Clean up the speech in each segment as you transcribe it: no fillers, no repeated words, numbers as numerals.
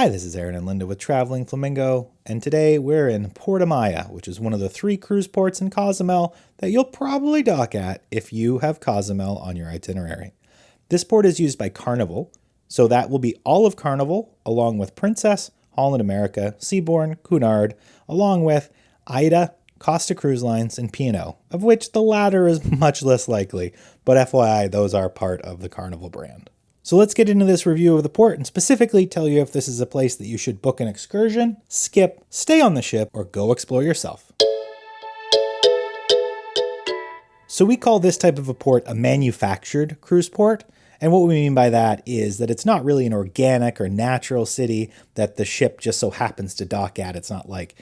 Hi, this is Aaron and Linda with Traveling Flamingo, and today we're in Puerto Maya, which is one of the 3 cruise ports in Cozumel that you'll probably dock at if you have Cozumel on your itinerary. This port is used by Carnival, so that will be all of Carnival, along with Princess, Holland America, Seabourn, Cunard, along with AIDA, Costa Cruise Lines, and P&O, of which the latter is much less likely, but FYI, those are part of the Carnival brand. So let's get into this review of the port and specifically tell you if this is a place that you should book an excursion, skip, stay on the ship, or go explore yourself. So we call this type of a port a manufactured cruise port. And what we mean by that is that it's not really an organic or natural city that the ship just so happens to dock at. It's not like,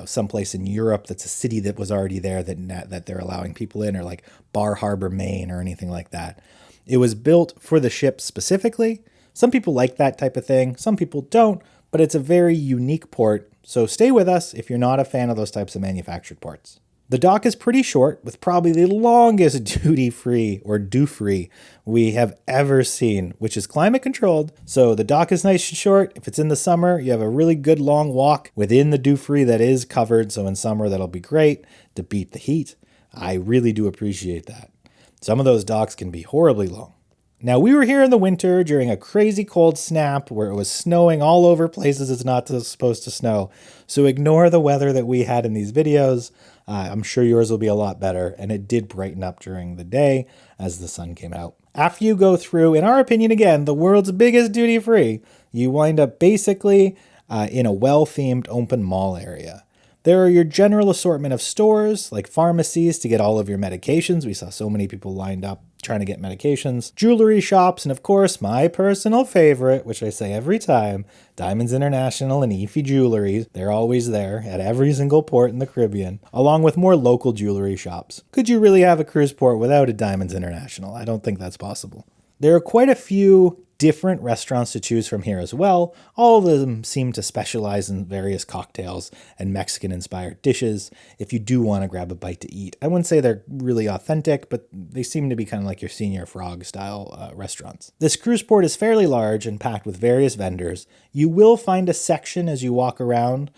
someplace in Europe that's a city that was already there that they're allowing people in, or like Bar Harbor, Maine, or anything like that. It was built for the ship specifically. Some people like that type of thing. Some people don't, but it's a very unique port. So stay with us if you're not a fan of those types of manufactured ports. The dock is pretty short, with probably the longest duty-free or do-free we have ever seen, which is climate controlled. So the dock is nice and short. If it's in the summer, you have a really good long walk within the do-free that is covered. So in summer, that'll be great to beat the heat. I really do appreciate that. Some of those docks can be horribly long. Now, we were here in the winter during a crazy cold snap where it was snowing all over places it's not supposed to snow. So ignore the weather that we had in these videos. I'm sure yours will be a lot better, and it did brighten up during the day as the sun came out. After you go through, in our opinion again, the world's biggest duty-free, you wind up basically in a well-themed open mall area. There are your general assortment of stores, like pharmacies to get all of your medications. We saw so many people lined up trying to get medications. Jewelry shops, and of course, my personal favorite, which I say every time, Diamonds International and Efi Jewelry. They're always there at every single port in the Caribbean, along with more local jewelry shops. Could you really have a cruise port without a Diamonds International? I don't think that's possible. There are quite a few different restaurants to choose from here as well. All of them seem to specialize in various cocktails and Mexican-inspired dishes if you do want to grab a bite to eat. I wouldn't say they're really authentic, but they seem to be kind of like your Senior Frog style restaurants. This cruise port is fairly large and packed with various vendors. You will find a section as you walk around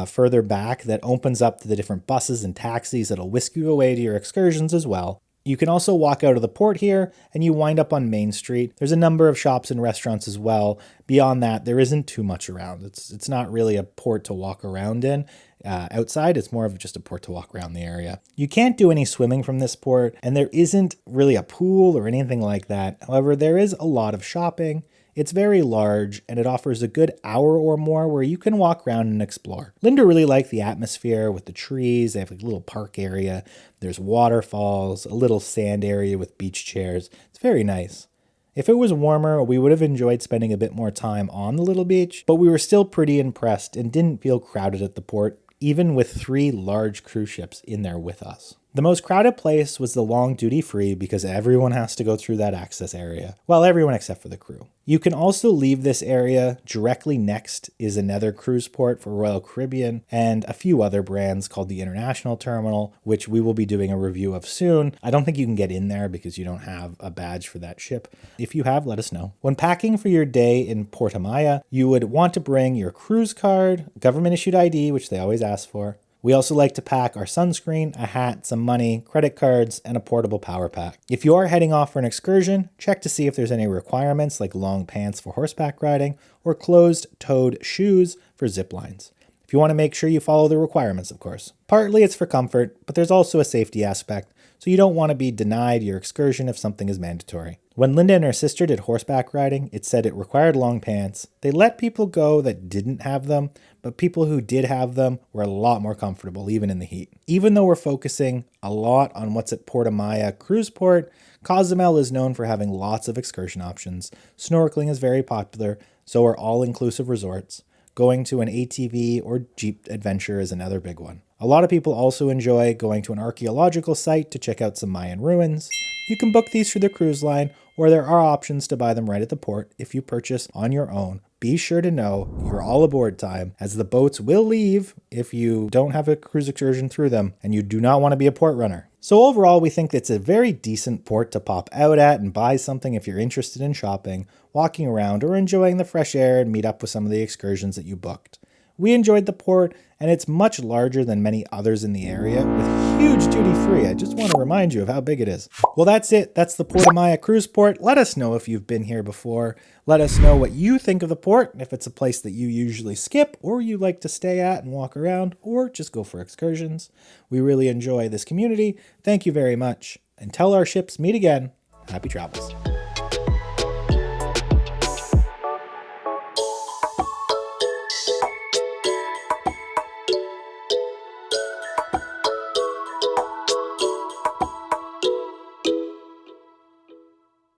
further back that opens up to the different buses and taxis that'll whisk you away to your excursions as well. You can also walk out of the port here and you wind up on Main Street. There's a number of shops and restaurants as well. Beyond that, there isn't too much around. It's not really a port to walk around in. Outside, it's more of just a port to walk around the area. You can't do any swimming from this port, and there isn't really a pool or anything like that. However, there is a lot of shopping. It's very large, and it offers a good hour or more where you can walk around and explore. Linda really liked the atmosphere with the trees. They have a little park area. There's waterfalls, a little sand area with beach chairs. It's very nice. If it was warmer, we would have enjoyed spending a bit more time on the little beach, but we were still pretty impressed and didn't feel crowded at the port, even with 3 large cruise ships in there with us. The most crowded place was the long duty-free because everyone has to go through that access area. Well, everyone except for the crew. You can also leave this area. Directly next is another cruise port for Royal Caribbean and a few other brands called the International Terminal, which we will be doing a review of soon. I don't think you can get in there because you don't have a badge for that ship. If you have, let us know. When packing for your day in Puerto Maya, you would want to bring your cruise card, government-issued ID, which they always ask for. We also like to pack our sunscreen, a hat, some money, credit cards, and a portable power pack. If you are heading off for an excursion, check to see if there's any requirements like long pants for horseback riding or closed-toed shoes for zip lines. If you want to make sure you follow the requirements, of course. Partly it's for comfort, but there's also a safety aspect, so you don't want to be denied your excursion if something is mandatory. When Linda and her sister did horseback riding, it said it required long pants. They let people go that didn't have them, but people who did have them were a lot more comfortable, even in the heat. Even though we're focusing a lot on what's at Puerto Maya Cruise Port, Cozumel is known for having lots of excursion options. Snorkeling is very popular, so are all-inclusive resorts. Going to an ATV or Jeep adventure is another big one. A lot of people also enjoy going to an archaeological site to check out some Mayan ruins. You can book these through the cruise line, or there are options to buy them right at the port if you purchase on your own. Be sure to know your all aboard time, as the boats will leave if you don't have a cruise excursion through them and you do not want to be a port runner. So overall, we think it's a very decent port to pop out at and buy something if you're interested in shopping, walking around, or enjoying the fresh air and meet up with some of the excursions that you booked. We enjoyed the port, and it's much larger than many others in the area, with huge duty-free. I just want to remind you of how big it is. Well, that's it. That's the Puerto Maya Cruise Port. Let us know if you've been here before. Let us know what you think of the port, if it's a place that you usually skip, or you like to stay at and walk around, or just go for excursions. We really enjoy this community. Thank you very much. Until our ships meet again, happy travels.